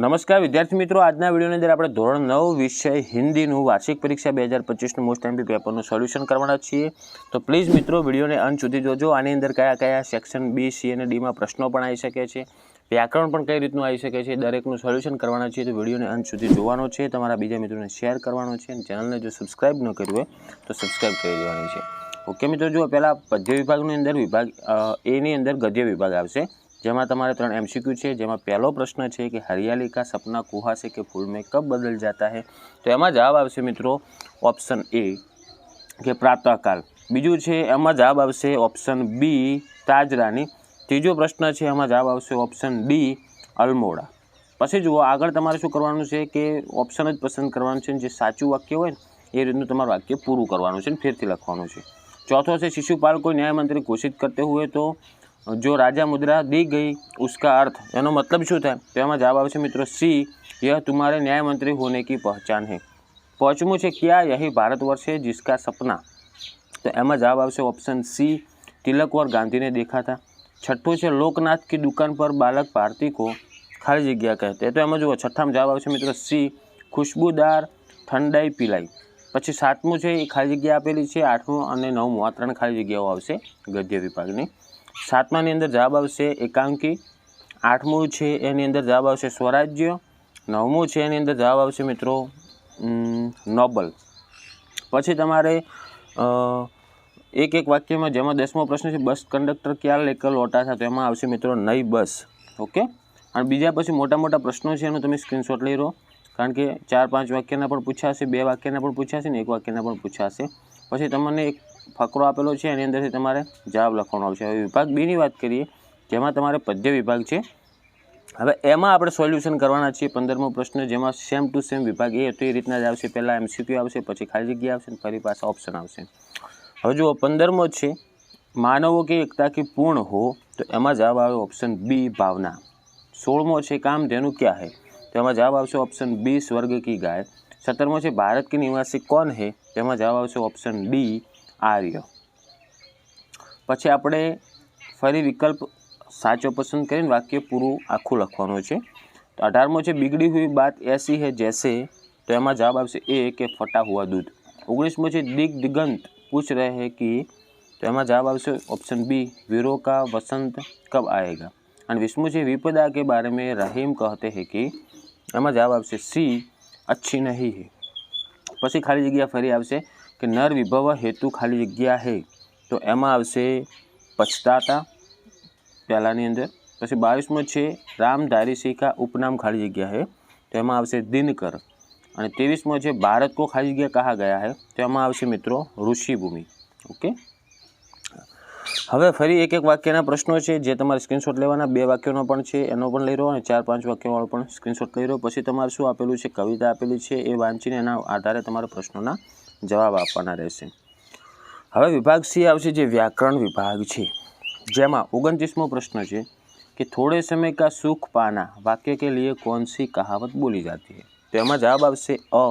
નમસ્કાર વિદ્યાર્થી મિત્રો, આજના વિડીયોની અંદર આપણે ધોરણ 9 વિષય હિન્દીનું વાર્ષિક પરીક્ષા 2025નું મોસ્ટ એમપી પેપરનું સોલ્યુશન કરવાના છીએ. તો પ્લીઝ મિત્રો વિડીયોને અંત સુધી જોજો. આની અંદર કયા કયા સેક્શન બી, સી અને ડીમાં પ્રશ્નો પણ આવી શકે છે, વ્યાકરણ પણ કઈ રીતનું આવી શકે છે, દરેકનું સોલ્યુશન કરવાના છીએ. તો વિડીયોને અંત સુધી જોવાનો છે, તમારા બીજા મિત્રોને શેર કરવાનો છે અને ચેનલને જો સબસ્ક્રાઇબ ન કર્યું હોય તો સબસ્ક્રાઇબ કરી દેવાની છે. ઓકે મિત્રો, જુઓ પહેલાં પદ્ય વિભાગની અંદર વિભાગ એની અંદર ગદ્ય વિભાગ આવશે, જેમાં તમારે 3 MCQ છે. જેમાં પહેલો પ્રશ્ન છે કે હરિયાળી કા સપના કુहा से के फूल में कब बदल जाता है. તો એમાં જવાબ આવશે મિત્રો ઓપ્શન એ કે પ્રાતઃકાલ. બીજું છે એમાં જવાબ આવશે ઓપ્શન બી તાજરાની. ત્રીજો પ્રશ્ન છે એમાં જવાબ આવશે ઓપ્શન ડી અલમોડા. પછી જુઓ આગળ તમારે શું કરવાનું છે કે ઓપ્શન જ પસંદ કરવાનું છે, જે સાચું વાક્ય હોય ને એ રીતનું તમારું વાક્ય પૂરું કરવાનું છે અને ફેરથી લખવાનું છે. ચોથો છે शिशुपाल को न्याय मंत्री घोषित करते हुए तो जो राजा मुद्रा दी गई उसका अर्थ, એનો મતલબ શું થાય? તો એમાં જવાબ આવશે મિત્રો સી यह तुम्हारे न्याय मंत्री होने की पहचान है. પાંચમું છે क्या यही भारतवर्ष है जिसका सपना, તો એમાં જવાબ આવશે ઓપ્શન સી तिलक और गांधी ने देखा था. छठ્ઠું છે लोकनाथ की दुकान पर बालक भारती को खाली जगह कहते हैं. તો એમાં જુઓ છઠ્ઠામાં જવાબ આવશે મિત્રો સી खुशबूदार ठंडाई पिलाई. પછી સાતમું છે એ ખાલી જગ્યા આપેલી છે, આઠમું અને નવમું આ 3 ખાલી જગ્યાઓ આવશે ગદ્ય વિભાગની. સાતમાની અંદર જવાબ આવશે એકાંકી. આઠમું છે એની અંદર જવાબ આવશે સ્વરાજ્ય. નવમું છે એની અંદર જવાબ આવશે મિત્રો નોબલ. પછી તમારે એક એક વાક્યમાં, જેમાં 10મો પ્રશ્ન છે બસ કંડક્ટર ક્યાં લેકર લौटा था, તો એમાં આવશે મિત્રો નઈ બસ. ઓકે, અને બીજા પછી મોટા મોટા પ્રશ્નો છે એનો તમે સ્ક્રીનશોટ લઈ રહો, કારણ કે 4-5 વાક્યના પણ પૂછાશે, 2 વાક્યના પણ પૂછાશે ને 1 વાક્યના પણ પૂછાશે. પછી તમને એક ફકરો આપેલો છે, એની અંદરથી તમારે જવાબ લખવાનો આવશે. હવે વિભાગ બીની વાત કરીએ, જેમાં તમારે પદ્ય વિભાગ છે. હવે એમાં આપણે સોલ્યુશન કરવાના છીએ 15મો પ્રશ્ન, જેમાં સેમ ટુ સેમ વિભાગ એ હતો એ રીતના જ આવશે. પહેલાં MCQ આવશે, પછી ખાલી જગ્યા આવશે, ફરી પાછા ઓપ્શન આવશે. હવે જુઓ 15મો છે માનવો की एकता की पूर्ण हो, તો એમાં જવાબ આવે ઓપ્શન બી ભાવના. 16મો છે कामधेनु क्या है, તો એમાં જવાબ આવશે ઓપ્શન બી સ્वर्ग की गाय. 17મો છે भारत के निवासी कौन है, તેમાં જવાબ આવશે ઓપ્શન ડી આર્ય. પછી આપણે ફરી વિકલ્પ સાચો પસંદ કરીને વાક્ય પૂરું આખું લખવાનું છે. તો 18મો છે बिगड़ी हुई बात ऐसी है जैसे, તો એમાં જવાબ આવશે એ કે ફટા હુआ दूध. 19મો છે दिगंत पूछ रहे हैं कि, તો એમાં જવાબ આવશે ઓપ્શન બી वीरों का वसंत कब आएगा. અને 20મું છે विपदा के बारे में रहीम कहते हैं कि, એમાં જવાબ આવશે સી अच्छी नहीं है. પછી ખાલી જગ્યા ફરી આવશે કે નર વિભવ હેતુ ખાલી જગ્યા હે, તો એમાં આવશે પછતાતા પહેલાંની અંદર. પછી 22મો છે રામધારી સિંહ કા ઉપનામ ખાલી જગ્યા હે, તો એમાં આવશે દિનકર. અને 23મો છે ભારત કો ખાલી જગ્યા કહા ગયા હે, તો એમાં આવશે મિત્રો ઋષિભૂમિ. ઓકે, હવે ફરી એક એક વાક્યના પ્રશ્નો છે જે તમારે સ્ક્રીનશોટ લેવાના. 2 વાક્યોનો પણ છે એનો પણ લઈ રહ્યો, અને 4-5 વાક્યોવાળો પણ સ્ક્રીનશોટ લઈ રહ્યો. પછી તમારે શું આપેલું છે, કવિતા આપેલી છે, એ વાંચીને એના આધારે તમારે પ્રશ્નોના જવાબ આપવાના રહેશે. હવે વિભાગ સી આવશે, જે વ્યાકરણ વિભાગ છે, જેમાં 29મો પ્રશ્ન છે કે થોડે સમય કા સુખ પાના વાક્ય કે लिए कौन सी कहावत बोली जाती है, તો એમાં જવાબ આવશે અ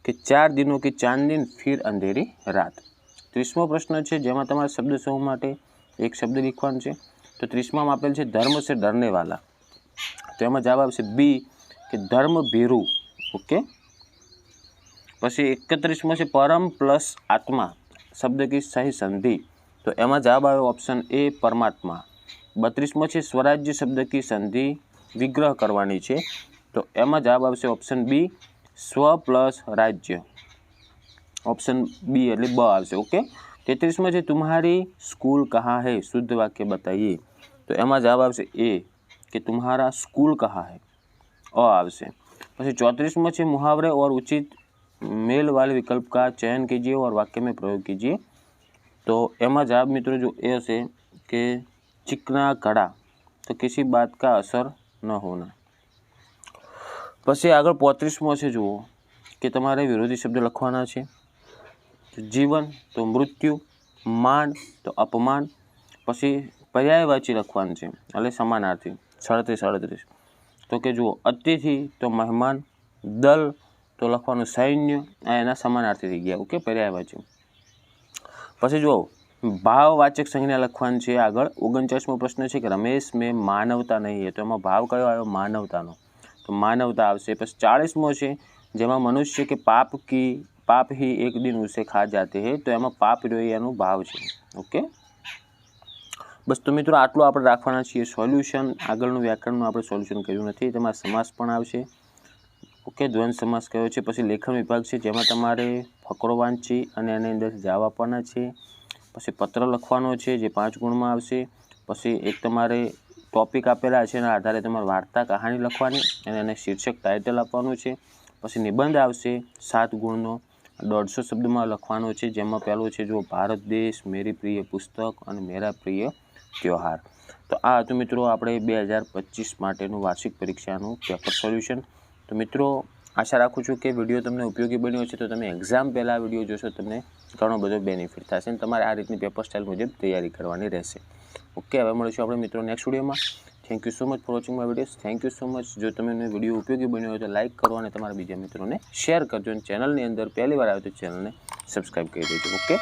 કે 4 दिनों की चांदनी फिर अंधेरी रात. 30મો પ્રશ્ન છે, જેમાં તમારે શબ્દ સમૂહ માટે એક શબ્દ લખવાનો છે. તો 30માં આપેલ છે ધર્મ સે ડરને વાલા, તો એમાં જવાબ આવશે બી કે ધર્મ ભીરુ. ઓકે, પછી 31માં છે પરમ પ્લસ આત્મા શબ્દ की सही संधि, તો એમાં જવાબ આવે ઓપ્શન એ પરમાત્મા. 32મો છે સ્વરાજ્ય શબ્દ की સંધિ વિગ્રહ કરવાની છે, તો એમાં જવાબ આવશે ઓપ્શન બી સ્વ પ્લસ રાજ્ય. ઓપ્શન બી એટલે બ આવશે. ઓકે, 33માં છે तुम्हारी स्कूल कहाँ है शुद्ध वाक्य बताइए, તો એમાં જવાબ આવશે એ કે तुम्हारा स्कूल कहाँ है, અ આવશે. પછી 34માં છે मुहावरे और उचित मेल वाले विकल्प का चयन कीजिए और वाक्य में प्रयोग कीजिए, तो એમાં જવાબ મિત્રો જો એ હશે કે चिकना घड़ा तो किसी बात का असर न होना. પછી આગળ 35મો છે જુઓ કે તમારે વિરોધી શબ્દ લખવાના છે. જીવન તો મૃત્યુ, માન તો અપમાન, પછી પર્યાયવાચી લખવાનું છે એટલે સમાનાર્થી. 37 તો કે જુઓ અતિથિ તો મહેમાન, દલ તો લખવાનું સૈન્ય, આ એના સમાનાર્થી થઈ ગયા. ઓકે, પર્યાયવાચી. પછી જુઓ ભાવવાચક સંજ્ઞા લખવાની છે આગળ. 39મો પ્રશ્ન છે કે રમેશ મેં માનવતા નહીં, તો એમાં ભાવ કયો આવ્યો, માનવતાનો. તો માનવતા આવશે। પછી 40મો છે જેમાં મનુષ્ય કે પાપ ही एक दिन उसे खा जाते हैं, तो એમાં પાપ રહ્યો એનું ભાવ છે। ઓકે, બસ તો મિત્રો આટલું આપણે રાખવાના છીએ સોલ્યુશન। આગળનું વ્યાકરણનું આપણે સોલ્યુશન કર્યું નથી। તેમાં સમાસ પણ આવશે। ઓકે, દ્વંદ્વ સમાસ કયો છે, પછી લેખન વિભાગ છે જેમાં તમારે ફકરો વાંચી અને એની અંદર જવાબ આપવાના છે। પછી પત્ર લખવાનો છે જે 5 ગુણમાં આવશે। પછી એક તમારે ટોપિક આપેલા છે એના આધારે તમારે વાર્તા કહાની લખવાની અને એને શીર્ષક ટાઇટલ આપવાનું છે। પછી નિબંધ આવશે 7 ગુણનો, 150 શબ્દમાં લખવાનો છે, જેમાં પહેલો છે જો ભારત દેશ, મેરી પ્રિય પુસ્તક અને મેરા પ્રિય ત્યોહાર। તો આ હતું મિત્રો આપણે 2025 માટેનું વાર્ષિક પરીક્ષાનું પેપર સોલ્યુશન। તો મિત્રો આશા રાખું છું કે વિડીયો તમને ઉપયોગી બન્યો છે। તો તમે એક્ઝામ પહેલાં વિડીયો જોશો તમને ઘણો બધો બેનિફિટ થશે અને તમારે આ રીતની પેપર સ્ટાઇલ મુજબ તૈયારી કરવાની રહેશે। ઓકે, હવે મળીશું આપણે મિત્રો નેક્સ્ટ વિડીયોમાં। Thank you so much for watching my videos. Thank you so much. જો તમને વિડીયો ઉપયોગી બન્યો હોય તો લાઇક કરો અને તમારા બીજા મિત્રોને શેર કરજો અને ચેનલની અંદર પહેલી વાર આવે તો ચેનલને સબસ્ક્રાઈબ કરી દેજો। ઓકે।